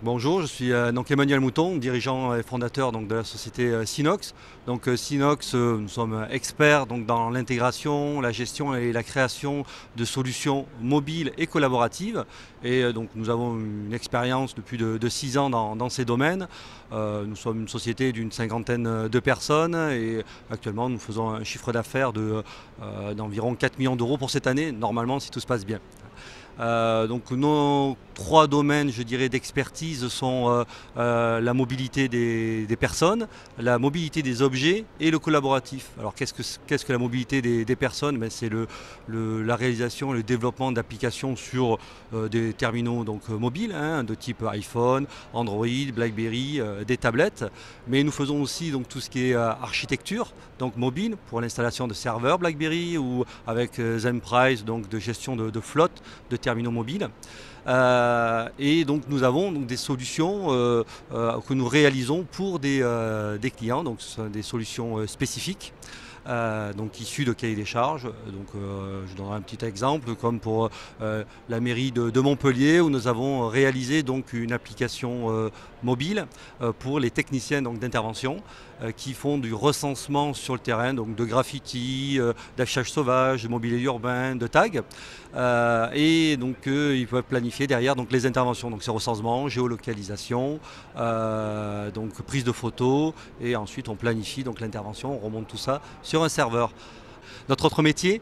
Bonjour, je suis donc Emmanuel Mouton, dirigeant et fondateur donc, de la société Synox. Donc Synox, nous sommes experts donc, dans l'intégration, la gestion et la création de solutions mobiles et collaboratives. Et donc nous avons une expérience depuis de 6 ans dans ces domaines. Nous sommes une société d'une cinquantaine de personnes et actuellement nous faisons un chiffre d'affaires d'environ 4 millions d'euros pour cette année, normalement si tout se passe bien. Donc nos trois domaines, je dirais, d'expertise sont la mobilité des personnes, la mobilité des objets et le collaboratif. Alors qu'est-ce que la mobilité des personnes? C'est la réalisation et le développement d'applications sur des terminaux donc, mobiles, de type iPhone, Android, BlackBerry, des tablettes. Mais nous faisons aussi donc, tout ce qui est architecture, donc mobile, pour l'installation de serveurs BlackBerry ou avec Zenprise, donc de gestion de flotte de terminaux mobiles. Et donc nous avons donc, des solutions que nous réalisons pour des clients, donc ce sont des solutions spécifiques. Donc issus de cahiers des charges. Donc, je donnerai un petit exemple comme pour la mairie de Montpellier où nous avons réalisé donc, une application mobile pour les techniciens d'intervention qui font du recensement sur le terrain, donc de graffiti, d'affichage sauvage, de mobilier urbain, de tags. Et donc ils peuvent planifier derrière donc, les interventions, donc c'est recensement, géolocalisation, donc prise de photos et ensuite on planifie donc l'intervention, on remonte tout ça sur un serveur. Notre autre métier,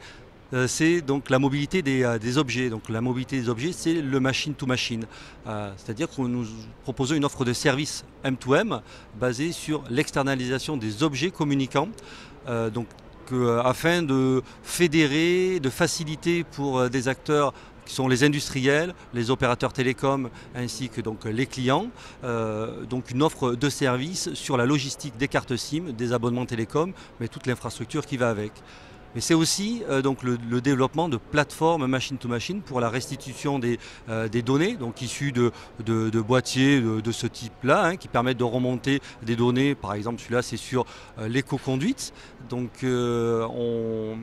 c'est donc la mobilité des objets. Donc la mobilité des objets, c'est le machine to machine. C'est-à-dire que nous proposons une offre de service M2M basée sur l'externalisation des objets communicants. Afin de fédérer, de faciliter pour des acteurs qui sont les industriels, les opérateurs télécoms ainsi que donc les clients, donc une offre de service sur la logistique des cartes SIM, des abonnements télécoms, mais toute l'infrastructure qui va avec. Mais c'est aussi donc le développement de plateformes machine-to-machine pour la restitution des données, donc issues de boîtiers de ce type-là, qui permettent de remonter des données. Par exemple, celui-là, c'est sur l'éco-conduite. Donc, on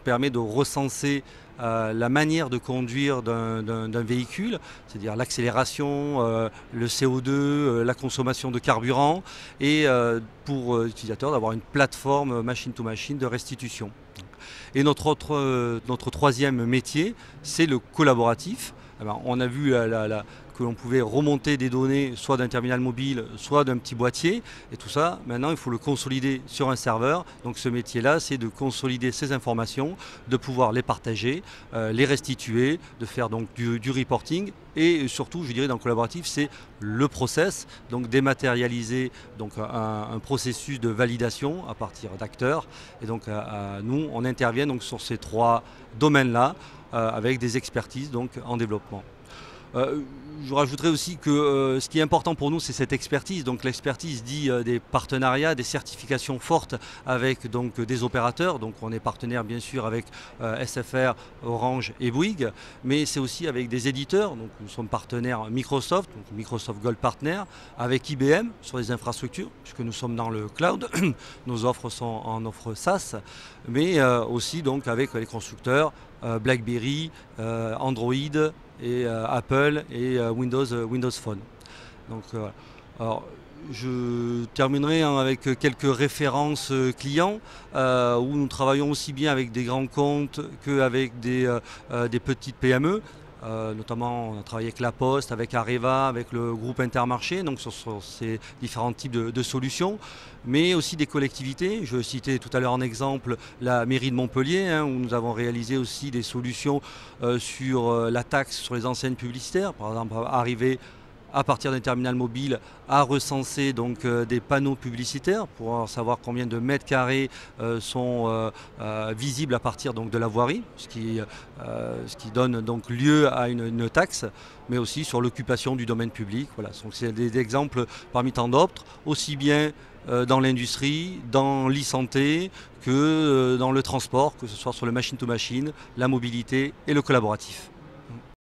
permet de recenser la manière de conduire d'un véhicule, c'est-à-dire l'accélération, le CO2, la consommation de carburant, et pour l'utilisateur d'avoir une plateforme machine-to-machine de restitution. Et notre troisième métier, c'est le collaboratif. Alors, on a vu que l'on pouvait remonter des données soit d'un terminal mobile, soit d'un petit boîtier. Et tout ça, maintenant, il faut le consolider sur un serveur. Donc ce métier-là, c'est de consolider ces informations, de pouvoir les partager, les restituer, de faire donc du reporting. Et surtout, je dirais, dans le collaboratif, c'est le process, donc dématérialiser donc, un processus de validation à partir d'acteurs. Et donc, nous, on intervient donc, sur ces trois domaines-là avec des expertises donc, en développement. Je rajouterais aussi que ce qui est important pour nous, c'est cette expertise. Donc l'expertise dit des partenariats, des certifications fortes avec donc, des opérateurs. Donc on est partenaire bien sûr avec SFR, Orange et Bouygues, mais c'est aussi avec des éditeurs. Donc nous sommes partenaires Microsoft, donc Microsoft Gold Partner, avec IBM sur les infrastructures, puisque nous sommes dans le cloud. Nos offres sont en offre SaaS, mais aussi donc avec les constructeurs BlackBerry, Android et Apple et Windows Phone. Donc, alors, je terminerai avec quelques références clients où nous travaillons aussi bien avec des grands comptes qu'avec des petites PME. Notamment, on a travaillé avec La Poste, avec Areva, avec le groupe Intermarché, donc sur ces différents types de solutions, mais aussi des collectivités. Je citais tout à l'heure en exemple la mairie de Montpellier, où nous avons réalisé aussi des solutions sur la taxe sur les enseignes publicitaires, par exemple arriver à partir d'un terminal mobile à recenser donc, des panneaux publicitaires pour savoir combien de mètres carrés sont visibles à partir donc, de la voirie, ce qui donne donc lieu à une taxe, mais aussi sur l'occupation du domaine public. Voilà. Donc c'est des exemples parmi tant d'autres, aussi bien dans l'industrie, dans l'e-santé que dans le transport, que ce soit sur le machine-to-machine, la mobilité et le collaboratif.